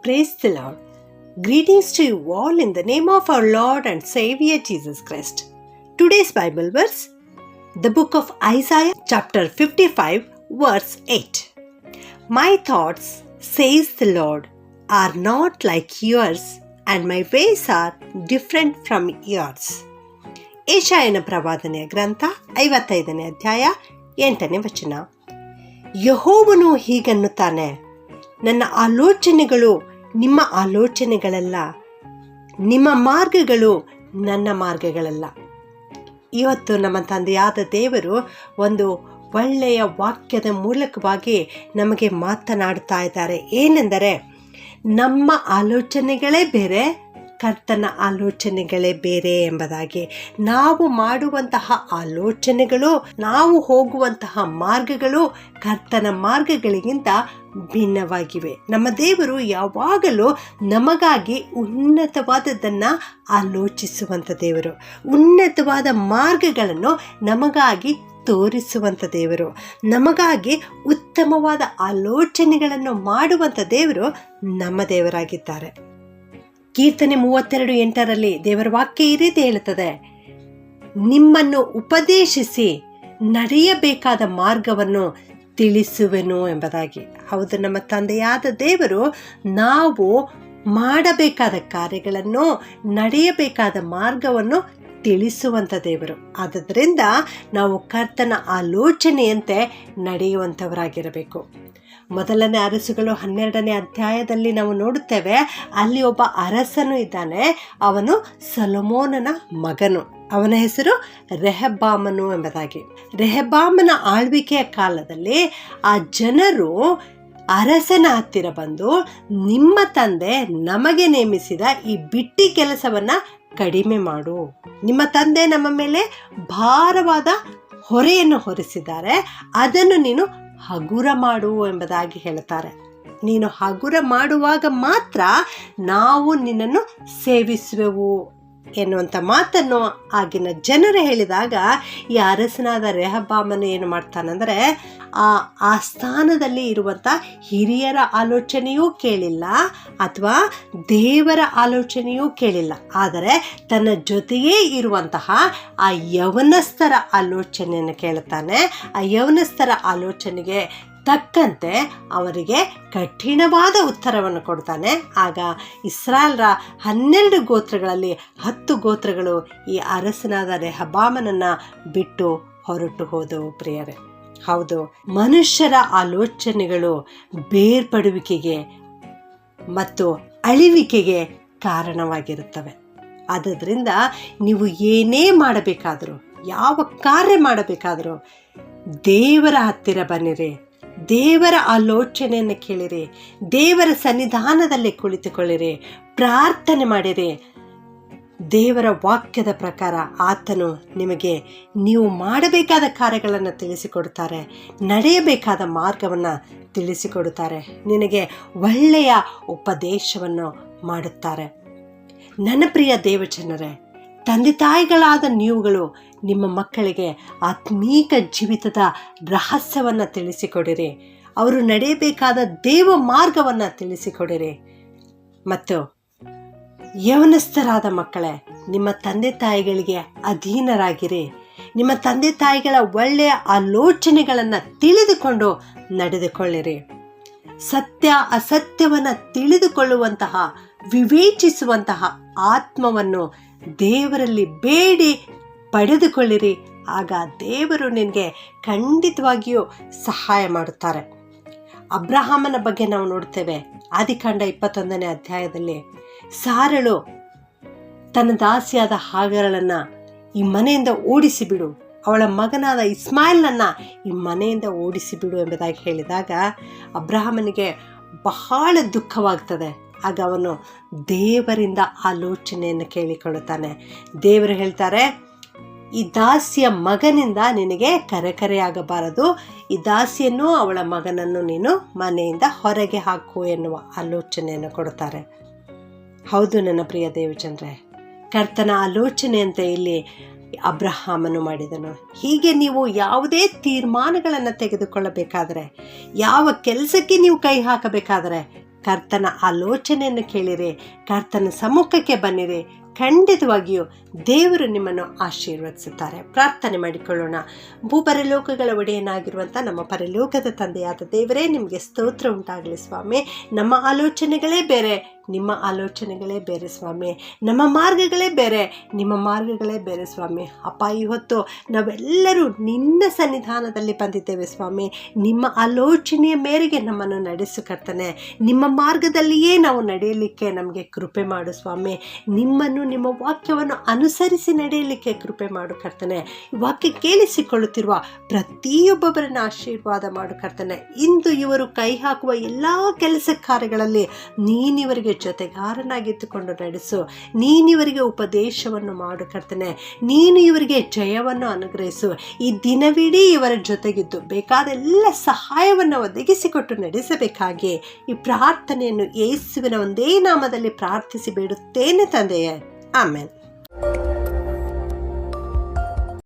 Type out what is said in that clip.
Praise the Lord. Greetings to you all in the name of our Lord and Savior Jesus Christ. Today's Bible verse, the book of Isaiah chapter 55 verse 8. My thoughts, says the Lord, are not like yours and my ways are different from yours. ಏಷಾಯನ ಪ್ರವಾದನೆಯ ಗ್ರಂಥ 55ನೇ ಅಧ್ಯಾಯ 8ನೇ ವಚನ. ಯೆಹೋವನು ಹೀಗನ್ನುತ್ತಾನೆ, ನನ್ನ ಆಲೋಚನೆಗಳು ನಿಮ್ಮ ಆಲೋಚನೆಗಳಲ್ಲ, ನಿಮ್ಮ ಮಾರ್ಗಗಳು ನನ್ನ ಮಾರ್ಗಗಳಲ್ಲ. ಇವತ್ತು ನಮ್ಮ ತಂದೆಯಾದ ದೇವರು ಒಂದು ಒಳ್ಳೆಯ ವಾಕ್ಯದ ಮೂಲಕವಾಗಿ ನಮಗೆ ಮಾತನಾಡ್ತಾ ಇದ್ದಾರೆ. ಏನೆಂದರೆ, ನಮ್ಮ ಆಲೋಚನೆಗಳೇ ಬೇರೆ, ಕರ್ತನ ಆಲೋಚನೆಗಳೇ ಬೇರೆ ಎಂಬುದಾಗಿ. ನಾವು ಮಾಡುವಂತಹ ಆಲೋಚನೆಗಳು, ನಾವು ಹೋಗುವಂತಹ ಮಾರ್ಗಗಳು ಕರ್ತನ ಮಾರ್ಗಗಳಿಗಿಂತ ಭಿನ್ನವಾಗಿವೆ. ನಮ್ಮ ದೇವರು ಯಾವಾಗಲೂ ನಮಗಾಗಿ ಉನ್ನತವಾದದ್ದನ್ನು ಆಲೋಚಿಸುವಂಥ ದೇವರು, ಉನ್ನತವಾದ ಮಾರ್ಗಗಳನ್ನು ನಮಗಾಗಿ ತೋರಿಸುವಂಥ ದೇವರು, ನಮಗಾಗಿ ಉತ್ತಮವಾದ ಆಲೋಚನೆಗಳನ್ನು ಮಾಡುವಂಥ ದೇವರು ನಮ್ಮ ದೇವರಾಗಿದ್ದಾರೆ. ಕೀರ್ತನೆ 32:8 ದೇವರ ವಾಕ್ಯ ಈ ರೀತಿ ಹೇಳುತ್ತದೆ, ನಿಮ್ಮನ್ನು ಉಪದೇಶಿಸಿ ನಡೆಯಬೇಕಾದ ಮಾರ್ಗವನ್ನು ತಿಳಿಸುವೆನು ಎಂಬುದಾಗಿ. ಹೌದು, ನಮ್ಮ ತಂದೆಯಾದ ದೇವರು ನಾವು ಮಾಡಬೇಕಾದ ಕಾರ್ಯಗಳನ್ನು, ನಡೆಯಬೇಕಾದ ಮಾರ್ಗವನ್ನು ತಿಳಿಸುವಂಥ ದೇವರು. ಆದ್ದರಿಂದ ನಾವು ಕರ್ತನ ಆಲೋಚನೆಯಂತೆ ನಡೆಯುವಂಥವರಾಗಿರಬೇಕು. ಮೊದಲನೇ ಅರಸುಗಳು 12ನೇ ಅಧ್ಯಾಯದಲ್ಲಿ ನಾವು ನೋಡುತ್ತೇವೆ, ಅಲ್ಲಿ ಒಬ್ಬ ಅರಸನು ಇದ್ದಾನೆ. ಅವನು ಸೊಲೊಮೋನನ ಮಗನು. ಅವನ ಹೆಸರು ರೆಹಬ್ಬಾಮನು ಎಂಬುದಾಗಿ. ರೆಹಬ್ಬಾಮನ ಆಳ್ವಿಕೆಯ ಕಾಲದಲ್ಲಿ ಆ ಜನರು ಅರಸನ ಹತ್ತಿರ ಬಂದು, ನಿಮ್ಮ ತಂದೆ ನಮಗೆ ನೇಮಿಸಿದ ಈ ಬಿಟ್ಟಿ ಕೆಲಸವನ್ನು ಕಡಿಮೆ ಮಾಡು, ನಿಮ್ಮ ತಂದೆ ನಮ್ಮ ಮೇಲೆ ಭಾರವಾದ ಹೊರೆಯನ್ನು ಹೊರಿಸಿದ್ದಾರೆ, ಅದನ್ನು ನೀನು ಹಗುರ ಮಾಡು ಎಂಬುದಾಗಿ ಹೇಳ್ತಾರೆ. ನೀನು ಹಗುರ ಮಾಡುವಾಗ ಮಾತ್ರ ನಾವು ನಿನ್ನನ್ನು ಸೇವಿಸುವೆವು ಎನ್ನುವಂಥ ಮಾತನ್ನು ಆಗಿನ ಜನರು ಹೇಳಿದಾಗ, ಈ ಅರಸನಾದ ರೆಹಬ್ಬಾಮನು ಏನು ಮಾಡ್ತಾನಂದರೆ, ಆ ಸ್ಥಾನದಲ್ಲಿ ಇರುವಂಥ ಹಿರಿಯರ ಆಲೋಚನೆಯೂ ಕೇಳಿಲ್ಲ, ಅಥವಾ ದೇವರ ಆಲೋಚನೆಯೂ ಕೇಳಿಲ್ಲ. ಆದರೆ ತನ್ನ ಜೊತೆಯೇ ಇರುವಂತಹ ಆ ಯವನಸ್ಥರ ಆಲೋಚನೆಯನ್ನು ಕೇಳುತ್ತಾನೆ. ಆ ಯವನಸ್ಥರ ಆಲೋಚನೆಗೆ ತಕ್ಕಂತೆ ಅವರಿಗೆ ಕಠಿಣವಾದ ಉತ್ತರವನ್ನು ಕೊಡ್ತಾನೆ. ಆಗ ಇಸ್ರಾಯೇಲ್ರ 12 ಗೋತ್ರಗಳಲ್ಲಿ 10 ಗೋತ್ರಗಳು ಈ ಅರಸನಾದ ರೆಹಬ್ಬಾಮನನ್ನು ಬಿಟ್ಟು ಹೊರಟು ಹೋದವು. ಪ್ರಿಯರೇ, ಹೌದು, ಮನುಷ್ಯರ ಆಲೋಚನೆಗಳು ಬೇರ್ಪಡುವಿಕೆಗೆ ಮತ್ತು ಅಳಿವಿಕೆಗೆ ಕಾರಣವಾಗಿರುತ್ತವೆ. ಆದ್ದರಿಂದ ನೀವು ಏನೇ ಮಾಡಬೇಕಾದರೂ, ಯಾವ ಕಾರ್ಯ ಮಾಡಬೇಕಾದರೂ ದೇವರ ಹತ್ತಿರ ಬನ್ನಿರಿ, ದೇವರ ಆಲೋಚನೆಯನ್ನು ಕೇಳಿರಿ, ದೇವರ ಸನ್ನಿಧಾನದಲ್ಲಿ ಕುಳಿತುಕೊಳ್ಳಿರಿ, ಪ್ರಾರ್ಥನೆ ಮಾಡಿರಿ. ದೇವರ ವಾಕ್ಯದ ಪ್ರಕಾರ ಆತನು ನಿಮಗೆ ನೀವು ಮಾಡಬೇಕಾದ ಕಾರ್ಯಗಳನ್ನು ತಿಳಿಸಿಕೊಡುತ್ತಾರೆ, ನಡೆಯಬೇಕಾದ ಮಾರ್ಗವನ್ನು ತಿಳಿಸಿಕೊಡುತ್ತಾರೆ, ನಿನಗೆ ಒಳ್ಳೆಯ ಉಪದೇಶವನ್ನು ಮಾಡುತ್ತಾರೆ. ನನ್ನ ಪ್ರಿಯ ದೇವಜನರೇ, ತಂದೆ ತಾಯಿಗಳಾದ ನೀವುಗಳು ನಿಮ್ಮ ಮಕ್ಕಳಿಗೆ ಆತ್ಮೀಕ ಜೀವಿತದ ರಹಸ್ಯವನ್ನು ತಿಳಿಸಿಕೊಡಿರಿ, ಅವರು ನಡೆಯಬೇಕಾದ ದೇವ ಮಾರ್ಗವನ್ನು ತಿಳಿಸಿಕೊಡಿರಿ. ಮತ್ತು ಯವನಸ್ಥರಾದ ಮಕ್ಕಳೇ, ನಿಮ್ಮ ತಂದೆ ತಾಯಿಗಳಿಗೆ ಅಧೀನರಾಗಿರಿ. ನಿಮ್ಮ ತಂದೆ ತಾಯಿಗಳ ಒಳ್ಳೆಯ ಆಲೋಚನೆಗಳನ್ನು ತಿಳಿದುಕೊಂಡು ನಡೆದುಕೊಳ್ಳಿರಿ. ಸತ್ಯ ಅಸತ್ಯವನ್ನು ತಿಳಿದುಕೊಳ್ಳುವಂತಹ, ವಿವೇಚಿಸುವಂತಹ ಆತ್ಮವನ್ನು ದೇವರಲ್ಲಿ ಬೇಡಿ ಪಡೆದುಕೊಳ್ಳಿರಿ. ಆಗ ದೇವರು ನಿನಗೆ ಖಂಡಿತವಾಗಿಯೂ ಸಹಾಯ ಮಾಡುತ್ತಾರೆ. ಅಬ್ರಹಾಮನ ಬಗ್ಗೆ ನಾವು ನೋಡ್ತೇವೆ. ಆದಿಕಾಂಡ 21ನೇ ಅಧ್ಯಾಯದಲ್ಲಿ ಸಾರಳು ತನ್ನ ದಾಸಿಯಾದ ಹಾಗರಳನ್ನು ಈ ಮನೆಯಿಂದ ಓಡಿಸಿಬಿಡು, ಅವಳ ಮಗನಾದ ಇಸ್ಮಾಯಿಲನನ್ನು ಈ ಮನೆಯಿಂದ ಓಡಿಸಿಬಿಡು ಎಂಬುದಾಗಿ ಹೇಳಿದಾಗ ಅಬ್ರಹಾಮನಿಗೆ ಬಹಳ ದುಃಖವಾಗ್ತದೆ. ಆಗ ಅವನು ದೇವರಿಂದ ಆಲೋಚನೆಯನ್ನು ಕೇಳಿಕೊಳ್ಳುತ್ತಾನೆ. ದೇವರು ಹೇಳ್ತಾರೆ, ಈ ದಾಸಿಯ ಮಗನಿಂದ ನಿನಗೆ ಕರೆಕರೆಯಾಗಬಾರದು, ಈ ದಾಸಿಯನ್ನು ಅವಳ ಮಗನನ್ನು ನೀನು ಮನೆಯಿಂದ ಹೊರಗೆ ಹಾಕು ಎನ್ನುವ ಆಲೋಚನೆಯನ್ನು ಕೊಡುತ್ತಾರೆ. ಹೌದು ನನ್ನ ಪ್ರಿಯ ದೇವಜನರೇ, ಕರ್ತನ ಆಲೋಚನೆಯಂತೆ ಇಲ್ಲಿ ಅಬ್ರಹಾಮನು ಮಾಡಿದನು. ಹೀಗೆ ನೀವು ಯಾವುದೇ ತೀರ್ಮಾನಗಳನ್ನು ತೆಗೆದುಕೊಳ್ಳಬೇಕಾದರೆ, ಯಾವ ಕೆಲಸಕ್ಕೆ ನೀವು ಕೈ ಹಾಕಬೇಕಾದರೆ ಕರ್ತನ ಆಲೋಚನೆಯನ್ನು ಕೇಳಿರಿ, ಕರ್ತನ ಸಮ್ಮುಖಕ್ಕೆ ಬನ್ನಿರಿ. ಖಂಡಿತವಾಗಿಯೂ ದೇವರು ನಿಮ್ಮನ್ನು ಆಶೀರ್ವದಿಸುತ್ತಾರೆ. ಪ್ರಾರ್ಥನೆ ಮಾಡಿಕೊಳ್ಳೋಣ. ಭೂಪರಲೋಕಗಳ ಒಡೆಯನಾಗಿರುವಂಥ ನಮ್ಮ ಪರಲೋಕದ ತಂದೆಯಾದ ದೇವರೇ, ನಿಮಗೆ ಸ್ತೋತ್ರ ಉಂಟಾಗಲಿ ಸ್ವಾಮಿ. ನಮ್ಮ ಆಲೋಚನೆಗಳೇ ಬೇರೆ, ನಿಮ್ಮ ಆಲೋಚನೆಗಳೇ ಬೇರೆ ಸ್ವಾಮಿ. ನಮ್ಮ ಮಾರ್ಗಗಳೇ ಬೇರೆ, ನಿಮ್ಮ ಮಾರ್ಗಗಳೇ ಬೇರೆ ಸ್ವಾಮಿ. ಅಪ್ಪ, ಇವತ್ತು ನಾವೆಲ್ಲರೂ ನಿನ್ನ ಸನ್ನಿಧಾನದಲ್ಲಿ ಬಂದಿದ್ದೇವೆ ಸ್ವಾಮಿ. ನಿಮ್ಮ ಆಲೋಚನೆಯ ಮೇರೆಗೆ ನಮ್ಮನ್ನು ನಡೆಸು ಕರ್ತನೆ. ನಿಮ್ಮ ಮಾರ್ಗದಲ್ಲಿಯೇ ನಾವು ನಡೆಯಲಿಕ್ಕೆ ನಮಗೆ ಕೃಪೆ ಮಾಡು ಸ್ವಾಮಿ. ನಿಮ್ಮನ್ನು, ನಿಮ್ಮ ವಾಕ್ಯವನ್ನು ಅನುಸರಿಸಿ ನಡೆಯಲಿಕ್ಕೆ ಕೃಪೆ ಮಾಡು ಕರ್ತನೆ. ವಾಕ್ಯ ಕೇಳಿಸಿಕೊಳ್ಳುತ್ತಿರುವ ಪ್ರತಿಯೊಬ್ಬೊಬ್ಬರನ್ನು ಆಶೀರ್ವಾದ ಮಾಡು ಕರ್ತನೆ. ಇಂದು ಇವರು ಕೈ ಹಾಕುವ ಎಲ್ಲ ಕೆಲಸ ಕಾರ್ಯಗಳಲ್ಲಿ ನೀನಿವರಿಗೆ ಜೊತೆಗಾರನಾಗಿದ್ದುಕೊಂಡು ನಡೆಸು. ನೀನಿವರಿಗೆ ಉಪದೇಶವನ್ನು ಮಾಡು ಕರ್ತನೆ. ನೀನು ಇವರಿಗೆ ಜಯವನ್ನು ಅನುಗ್ರಹಿಸು. ಈ ದಿನವಿಡೀ ಇವರ ಜೊತೆಗಿದ್ದು ಬೇಕಾದ ಎಲ್ಲ ಸಹಾಯವನ್ನು ಒದಗಿಸಿಕೊಟ್ಟು ನಡೆಸಬೇಕಾಗಿ ಈ ಪ್ರಾರ್ಥನೆಯನ್ನು ಯೇಸುವಿನ ಒಂದೇ ನಾಮದಲ್ಲಿ ಪ್ರಾರ್ಥಿಸಿ ಬೇಡುತ್ತೇನೆ ತಂದೆಯೇ. ಆಮೆನ್.